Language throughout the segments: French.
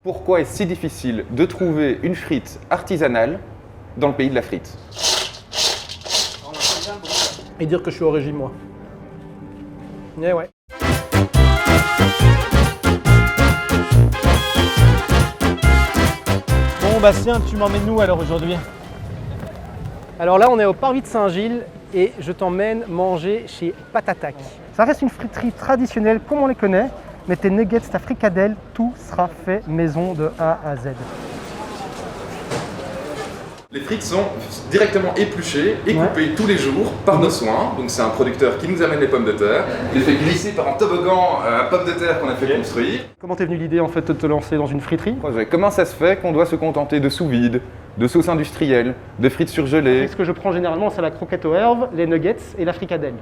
Pourquoi est-ce si difficile de trouver une frite artisanale dans le pays de la frite? Et dire que je suis au régime, moi. Eh ouais. Bon Bastien, tu m'emmènes où alors aujourd'hui? Alors là, on est au Parvis de Saint-Gilles et je t'emmène manger chez Patatac. Ça reste une friterie traditionnelle comme on les connaît, mais tes nuggets, ta fricadelle, tout sera fait maison de A à Z. Les frites sont directement épluchées et coupées tous les jours par nos soins. Donc c'est un producteur qui nous amène les pommes de terre. Il les fait glisser par un toboggan à pommes de terre qu'on a fait construire. Comment t'es venu l'idée en fait de te lancer dans une friterie? Comment ça se fait qu'on doit se contenter de sous-vide, de sauces industrielles, de frites surgelées? Ce que je prends généralement, c'est la croquette aux herbes, les nuggets et la fricadelle.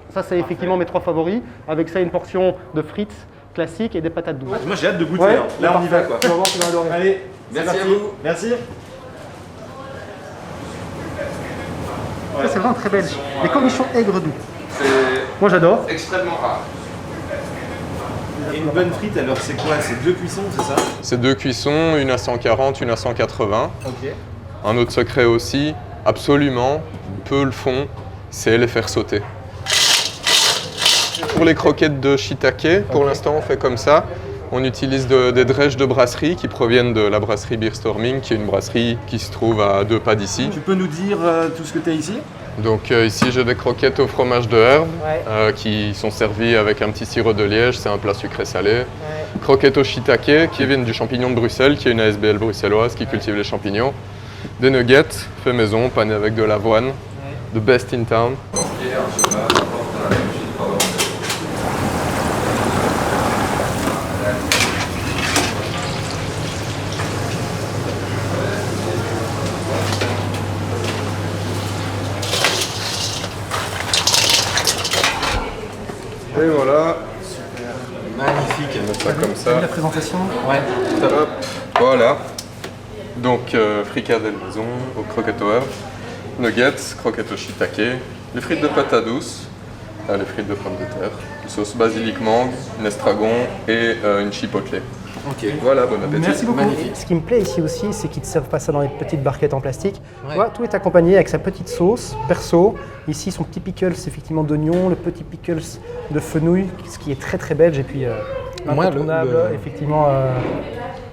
Ça, c'est effectivement mes trois favoris. Avec ça, une portion de frites classiques et des patates douces. Moi j'ai hâte de goûter. Ouais, là on y va quoi. Tu vas voir, tu vas adorer. Allez, Merci à vous. Merci. Ça, c'est vraiment très belge. Les cornichons aigre doux. C'est Moi, j'adore. extrêmement rare. Et une bonne frite alors c'est quoi? C'est 2 cuissons, c'est ça? C'est 2 cuissons, une à 140, une à 180. Ok. Un autre secret aussi, absolument, peu le font, c'est les faire sauter. Pour les croquettes de shiitake, pour l'instant on fait comme ça. On utilise des drèches de brasserie qui proviennent de la brasserie Beer Storming, qui est une brasserie qui se trouve à 2 pas d'ici. Tu peux nous dire tout ce que tu as ici? Donc ici j'ai des croquettes au fromage de herbe qui sont servies avec un petit sirop de liège, c'est un plat sucré salé. Croquettes au shiitake qui viennent du champignon de Bruxelles, qui est une ASBL bruxelloise qui cultive les champignons. Des nuggets fait maison, panés avec de l'avoine, the best in town. Et voilà, Magnifique. on met ça comme ça. La présentation. Ouais. Hop, voilà. Donc fricadelle maison, aux croquettes aux herbes, nuggets, croquettes au shiitake, les frites de patates douces, les frites de pommes de terre, une sauce basilic mangue, un estragon et une chipotle. Ok. Voilà, bon appétit. Merci beaucoup. Magnifique. Ce qui me plaît ici aussi, c'est qu'ils ne servent pas ça dans les petites barquettes en plastique. Tu vois, tout est accompagné avec sa petite sauce perso. Ici, son petit pickles effectivement d'oignon, le petit pickles de fenouil, ce qui est très très belge. Et puis incontournable, effectivement,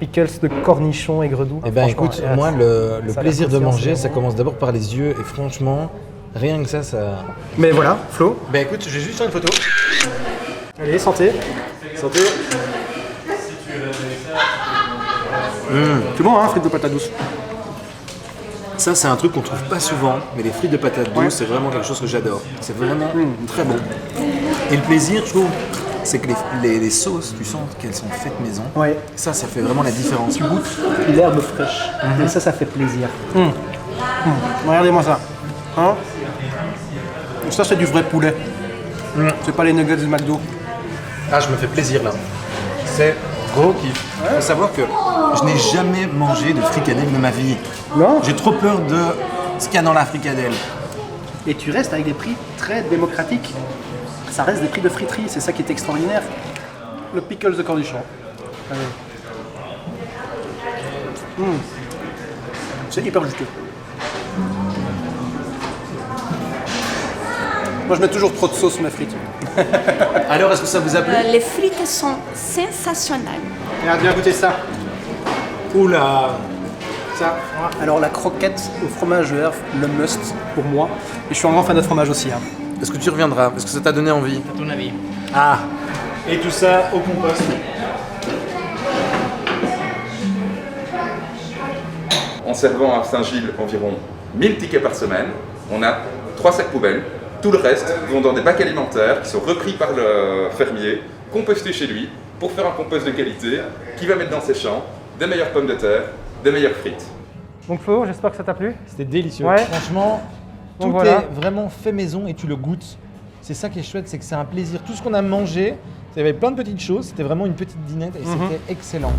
pickles de cornichons aigre doux. Eh ben Franchement, écoute, ça moi a le l'air plaisir de conscient, manger, c'est ça bon. commence d'abord par les yeux et franchement, rien que ça... Mais voilà, Flo. Ben écoute, je vais juste faire une photo. Allez, santé. Santé. C'est bon, hein, frites de patates douces. Ça c'est un truc qu'on trouve pas souvent, mais les frites de patates douces, c'est vraiment quelque chose que j'adore. C'est vraiment très bon. Et le plaisir, je trouve, c'est que les sauces, tu sens qu'elles sont faites maison. Ouais. Ça fait vraiment la différence. Tu goûtes. L'herbe fraîche. Et ça fait plaisir. Regardez-moi ça. Hein, ça, c'est du vrai poulet. C'est pas les nuggets du McDo. Ah, je me fais plaisir là. C'est gros kiff. Il faut savoir que je n'ai jamais mangé de fricadelle de ma vie. Non. J'ai trop peur de ce qu'il y a dans la fricadelle. Et tu restes avec des prix très démocratiques. Ça reste des prix de friterie, c'est ça qui est extraordinaire. Le pickles de cornichon. Allez. C'est hyper juteux. Moi je mets toujours trop de sauce sur mes frites. Alors, est-ce que ça vous a plu? Les frites sont sensationnelles. Regarde, viens goûter ça. Oula! Ça. Alors la croquette au fromage de herbe, le must pour moi. Et je suis un grand fan de fromage aussi. Hein. Est-ce que tu reviendras? Est-ce que ça t'a donné envie? À ton avis? Ah! Et tout ça au compost. En servant à Saint-Gilles environ 1000 tickets par semaine, on a 3 sacs poubelles. Tout le reste vont dans des bacs alimentaires qui sont repris par le fermier, compostés chez lui, pour faire un compost de qualité qui va mettre dans ses champs des meilleures pommes de terre, des meilleures frites. Donc Flo, j'espère que ça t'a plu. C'était délicieux. Ouais. Franchement, Donc tout voilà. est vraiment fait maison et tu le goûtes. C'est ça qui est chouette, c'est que c'est un plaisir. Tout ce qu'on a mangé, il y avait plein de petites choses, c'était vraiment une petite dînette et c'était excellent.